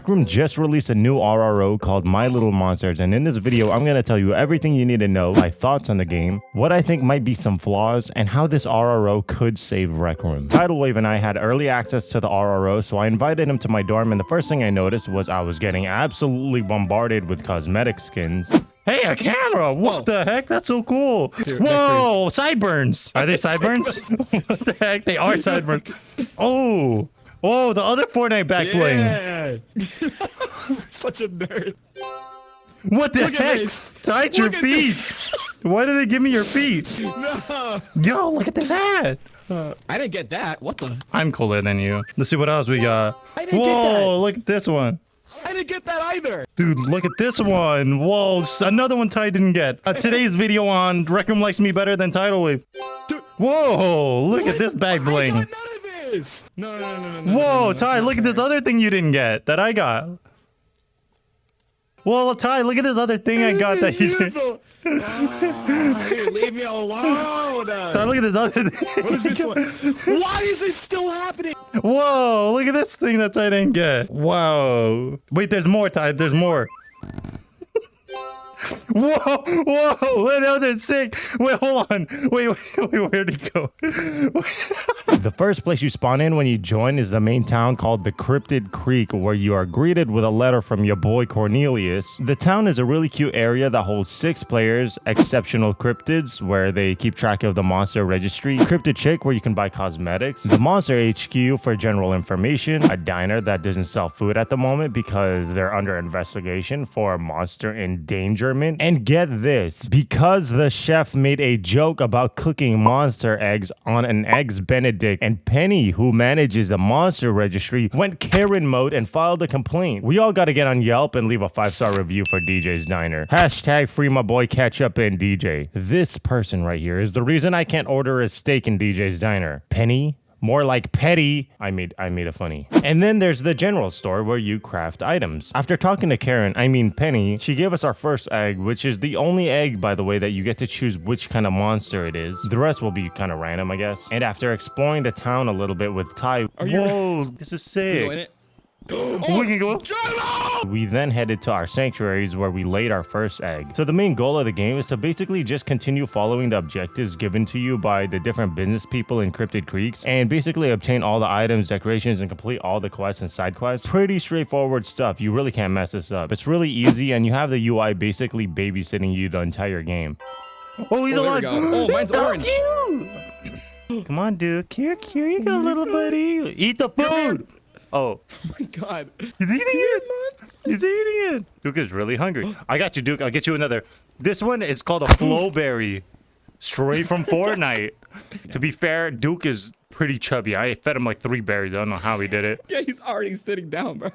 Rec Room just released a new RRO called My Little Monsters, and in this video, I'm gonna tell you everything you need to know, my thoughts on the game, what I think might be some flaws, and how this RRO could save Rec Room. Tidal Wave and I had early access to the RRO, so I invited him to my dorm, and the first thing I noticed was I was getting absolutely bombarded with cosmetic skins. Hey, a camera! What the heck? That's so cool! Dude, whoa! Sideburns! Are they sideburns? What the heck? They are sideburns. Oh! Whoa, the other Fortnite back bling. Yeah. Such a nerd. What the heck? Tied your feet. Why did they give me your feet? No. Yo, look at this hat. I didn't get that. What the? I'm cooler than you. Let's see what else we got. I didn't get that. Whoa, look at this one. I didn't get that either. Dude, look at this one. Whoa, another one Ty didn't get. Today's video on Rec Room likes me better than Tidal Wave. Dude. Whoa, look at this back bling. I got none of this. No. Whoa, Ty, look at this other thing you didn't get that I got. Well, Ty, look at this other thing I got that you didn't. Dude, leave me alone. Ty, look at this other thing. What is this one? Why is this still happening? Whoa, look at this thing that I didn't get. Wow. Wait, there's more, Ty. There's more. Whoa, wait, no, they're sick. Wait, hold on. Wait, where'd he go? The first place you spawn in when you join is the main town called the Cryptid Creek, where you are greeted with a letter from your boy Cornelius. The town is a really cute area that holds 6 players, exceptional cryptids, where they keep track of the monster registry, Cryptid Chick, where you can buy cosmetics, the Monster HQ for general information, a diner that doesn't sell food at the moment because they're under investigation for monster endangerment. And get this, because the chef made a joke about cooking monster eggs on an Eggs Benedict, and Penny, who manages the monster registry, went Karen mode and filed a complaint. We all gotta get on Yelp and leave a 5-star review for DJ's Diner. Hashtag free my boy Ketchup and DJ. This person right here is the reason I can't order a steak in DJ's Diner. Penny? More like petty. I made it funny. And then there's the general store where you craft items. After talking to Penny, she gave us our first egg, which is the only egg, by the way, that you get to choose which kind of monster it is. The rest will be kind of random, I guess. And after exploring the town a little bit with Ty, whoa, this is sick. We can go. We then headed to our sanctuaries where we laid our first egg. So the main goal of the game is to basically just continue following the objectives given to you by the different business people in Cryptid Creeks and basically obtain all the items, decorations, and complete all the quests and side quests. Pretty straightforward stuff. You really can't mess this up. It's really easy and you have the UI basically babysitting you the entire game. Oh, he's alive. Oh, mine's orange. Come on, dude. Here you go, little buddy. Eat the food. Oh my God. He's eating it. He's eating it. Duke is really hungry. I got you, Duke. I'll get you another. This one is called a flowberry. Straight from Fortnite. To be fair, Duke is pretty chubby. I fed him like 3 berries. I don't know how he did it. Yeah, he's already sitting down, bro.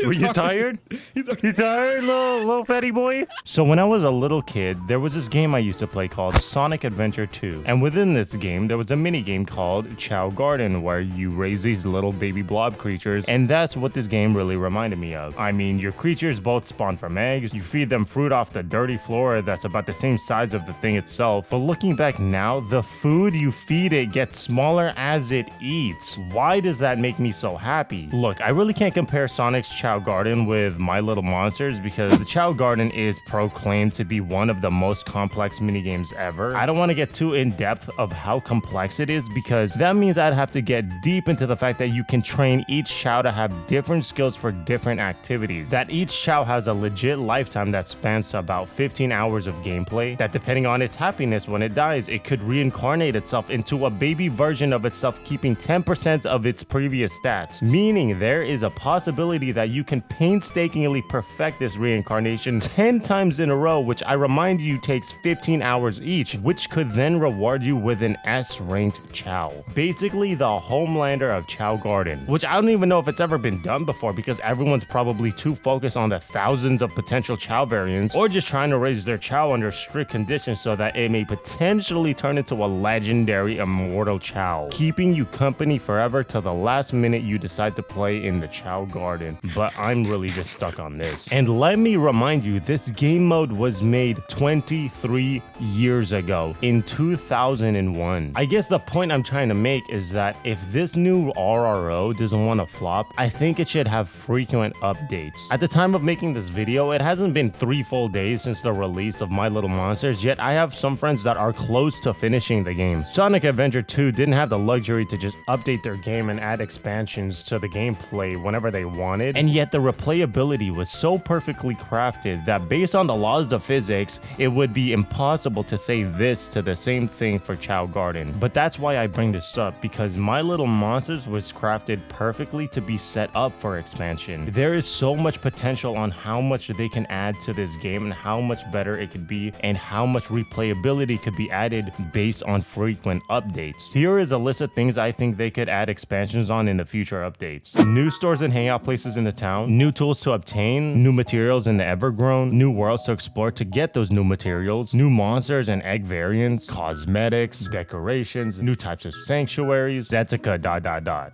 Were you tired? You tired, little fatty boy? So when I was a little kid, there was this game I used to play called Sonic Adventure 2. And within this game, there was a mini game called Chow Garden, where you raise these little baby blob creatures. And that's what this game really reminded me of. I mean, your creatures both spawn from eggs. You feed them fruit off the dirty floor that's about the same size of the thing itself. But looking back now, the food you feed it gets smaller as it eats. Why does that make me so happy? Look, I really can't compare Sonic's Chow Garden with My Little Monsters because the Chow Garden is proclaimed to be one of the most complex minigames ever. I don't want to get too in depth of how complex it is because that means I'd have to get deep into the fact that you can train each Chow to have different skills for different activities. That each Chow has a legit lifetime that spans to about 15 hours of gameplay. That depending on its happiness when it dies, it could reincarnate itself into a baby version of itself, keeping 10% of its previous stats. Meaning there is a possibility that you can painstakingly perfect this reincarnation 10 times in a row, which I remind you takes 15 hours each, which could then reward you with an S-ranked Chow. Basically the Homelander of Chow Garden, which I don't even know if it's ever been done before because everyone's probably too focused on the thousands of potential Chow variants or just trying to raise their Chow under strict conditions so that it may potentially turn into a legendary immortal Chow, keeping you company forever till the last minute you decide to play in the Chow Garden. game, but I'm really just stuck on this. And let me remind you, this game mode was made 23 years ago in 2001. I guess the point I'm trying to make is that if this new RRO doesn't want to flop, I think it should have frequent updates. At the time of making this video, it hasn't been 3 full days since the release of My Little Monsters, yet I have some friends that are close to finishing the game. Sonic Adventure 2 didn't have the luxury to just update their game and add expansions to the gameplay whenever they wanted, and yet the replayability was so perfectly crafted that based on the laws of physics, it would be impossible to say this to the same thing for Chow Garden. But that's why I bring this up, because My Little Monsters was crafted perfectly to be set up for expansion. There is so much potential on how much they can add to this game and how much better it could be and how much replayability could be added based on frequent updates. Here is a list of things I think they could add expansions on in the future updates. New stores and hangout places in the town, new tools to obtain, new materials in the Evergrown, new worlds to explore to get those new materials, new monsters and egg variants, cosmetics, decorations, new types of sanctuaries, etc. ...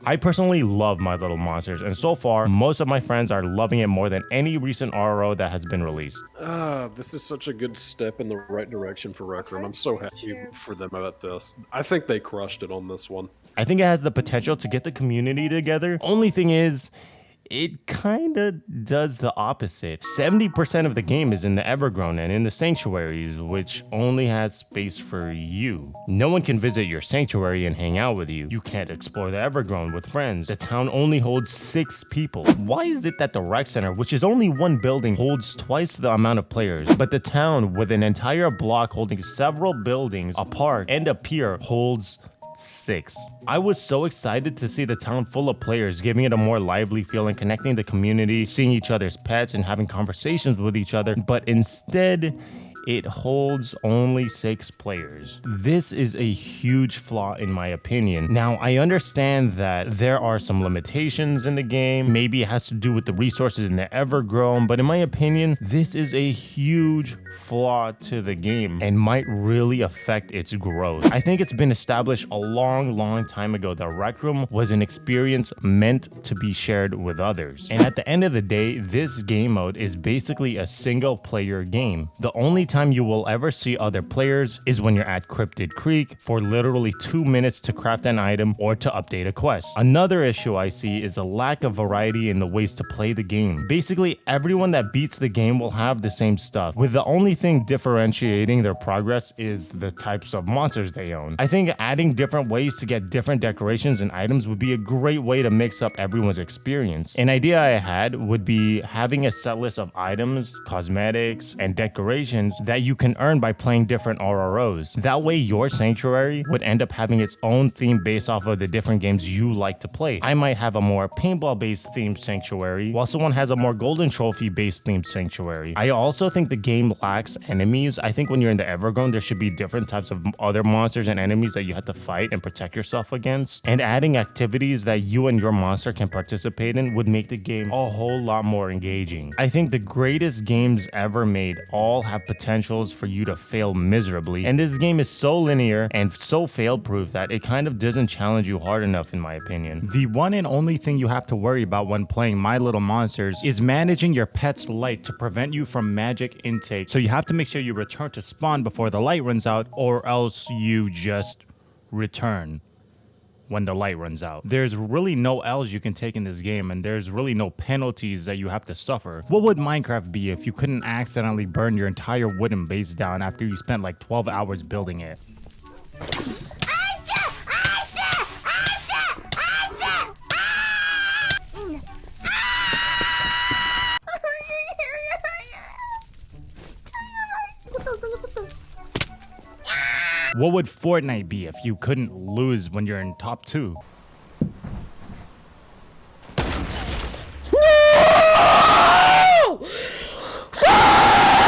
I personally love My Little Monsters, and so far, most of my friends are loving it more than any recent RRO that has been released. This is such a good step in the right direction for Rec Room. I'm so happy for them about this. I think they crushed it on this one. I think it has the potential to get the community together. Only thing is, it kinda does the opposite. 70% of the game is in the Evergrown and in the sanctuaries, which only has space for you. No one can visit your sanctuary and hang out with you. You can't explore the Evergrown with friends. The town only holds 6 people. Why is it that the rec center, which is only one building, holds twice the amount of players, but the town with an entire block holding several buildings, a park, and a pier holds 6? I was so excited to see the town full of players, giving it a more lively feel and connecting the community, seeing each other's pets and having conversations with each other, but instead, it holds only 6 players. This is a huge flaw in my opinion. Now, I understand that there are some limitations in the game. Maybe it has to do with the resources in the Evergrown, but in my opinion, this is a huge flaw to the game and might really affect its growth. I think it's been established a long time ago that Rec Room was an experience meant to be shared with others. And at the end of the day, this game mode is basically a single player game. The only time you will ever see other players is when you're at Cryptid Creek for literally 2 minutes to craft an item or to update a quest. Another issue I see is a lack of variety in the ways to play the game. Basically, everyone that beats the game will have the same stuff, with the only thing differentiating their progress is the types of monsters they own. I think adding different ways to get different decorations and items would be a great way to mix up everyone's experience. An idea I had would be having a set list of items, cosmetics, and decorations that you can earn by playing different RROs. That way your sanctuary would end up having its own theme based off of the different games you like to play. I might have a more paintball based themed sanctuary, while someone has a more golden trophy based themed sanctuary. I also think the game lacks enemies. I think when you're in the Evergrown, there should be different types of other monsters and enemies that you have to fight and protect yourself against. And adding activities that you and your monster can participate in would make the game a whole lot more engaging. I think the greatest games ever made all have potentials for you to fail miserably, and this game is so linear and so fail-proof that it kind of doesn't challenge you hard enough in my opinion. The one and only thing you have to worry about when playing My Little Monsters is managing your pet's light to prevent you from magic intake. So you have to make sure you return to spawn before the light runs out, or else you just return when the light runs out. There's really no L's you can take in this game, and there's really no penalties that you have to suffer. What would Minecraft be if you couldn't accidentally burn your entire wooden base down after you spent like 12 hours building it? What would Fortnite be if you couldn't lose when you're in top 2?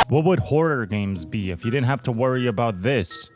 What would horror games be if you didn't have to worry about this?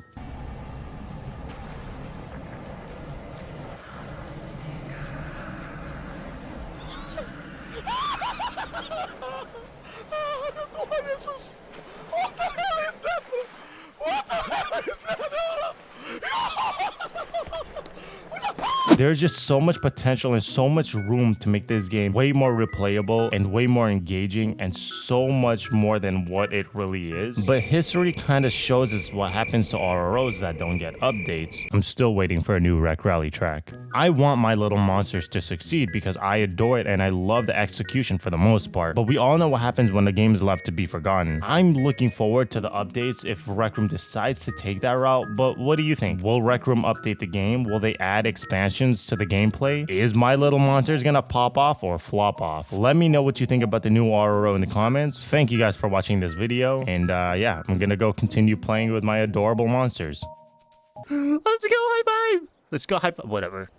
There's just so much potential and so much room to make this game way more replayable and way more engaging and so much more than what it really is. But history kind of shows us what happens to RROs that don't get updates. I'm still waiting for a new Rec Rally track. I want My Little Monsters to succeed because I adore it and I love the execution for the most part. But we all know what happens when the game is left to be forgotten. I'm looking forward to the updates if Rec Room decides to take that route, but what do you think? Will Rec Room update the game? Will they add expansions to the gameplay? Is My Little Monsters gonna pop off or flop off? Let me know what you think about the new RRO in the comments. Thank you guys for watching this video, and yeah, I'm gonna go continue playing with my adorable monsters. Let's go high five! Let's go high five. Whatever.